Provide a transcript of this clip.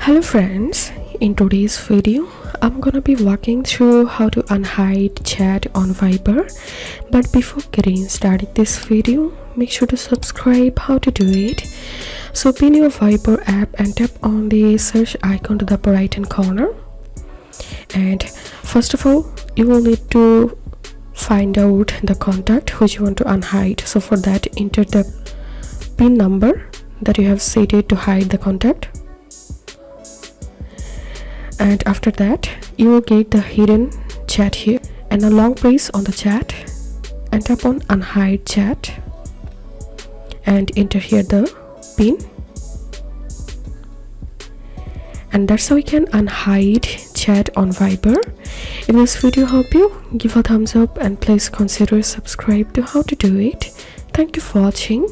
Hello friends, in today's video I'm gonna be walking through how to unhide chat on Viber. But before getting started this video, make sure to subscribe. How to do it: so open your Viber app and tap on the search icon to the upper right hand corner, and first of all you will need to find out the contact which you want to unhide. So for that, enter the PIN number that you have set it to hide the contact, and after that you will get the hidden chat here, and a long press on the chat and tap on unhide chat and enter here the PIN, and that's how we can unhide chat on Viber. If this video helped you, give a thumbs up and please consider subscribe to how to do it. Thank you for watching.